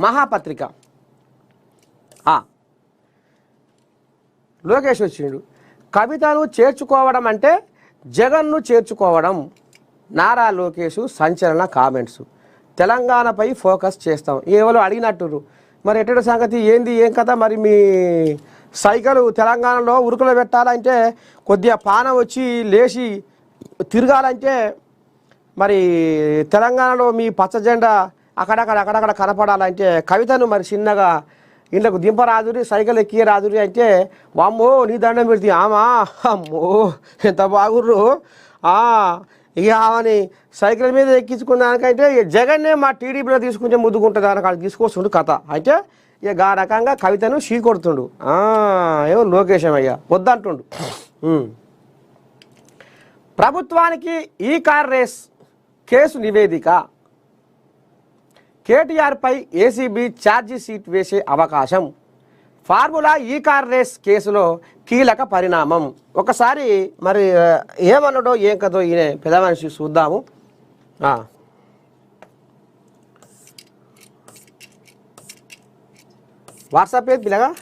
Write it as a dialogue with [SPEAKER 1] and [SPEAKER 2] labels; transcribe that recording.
[SPEAKER 1] మహాపత్రిక. లోకేష్ వచ్చిండు. కవితను చేర్చుకోవడం అంటే జగన్ను చేర్చుకోవడం. నారా లోకేష్ సంచలన కామెంట్స్. తెలంగాణపై ఫోకస్ చేస్తాం. ఎవరో అడిగినట్టు మరి ఎటువంటి సంగతి ఏంది ఏం కథ, మరి మీ సైకిల్ తెలంగాణలో ఉరుకులో పెట్టాలంటే కొద్దిగా పానం వచ్చి లేచి తిరగాలంటే మరి తెలంగాణలో మీ పచ్చ జెండా అక్కడక్కడ కనపడాలంటే కవితను మరి చిన్నగా ఇంట్లోకి దింపరాదురి, సైకిల్ ఎక్కి రాదురి అంటే వామ్మో నీ దండం పెడితే ఆమా అమ్మో ఎంత బాగుర్రు. ఇక ఆమెని సైకిల్ మీద ఎక్కించుకున్నానికంటే జగన్నే మా టీడీపీలో తీసుకుంటే ముద్దుకుంటుంది అని తీసుకొస్తుండు కథ. అయితే ఇక ఆ రకంగా కవితను షీ కొడుతుండు. ఏమో లోకేశం అయ్యా వద్దంటుండు. ప్రభుత్వానికి ఈ కార్ రేస్ కేసు నివేదిక. కేటీఆర్పై ఏసీబీ ఛార్జీ షీట్ వేసే అవకాశం. ఫార్ములా ఈ కార్ రేస్ కేసులో కీలక పరిణామం. ఒకసారి మరి ఏమన్నాడో ఏం కదో ఈయన పెద్ద మనిషి చూద్దాము. వాట్సాప్ ఏది పిల్లగా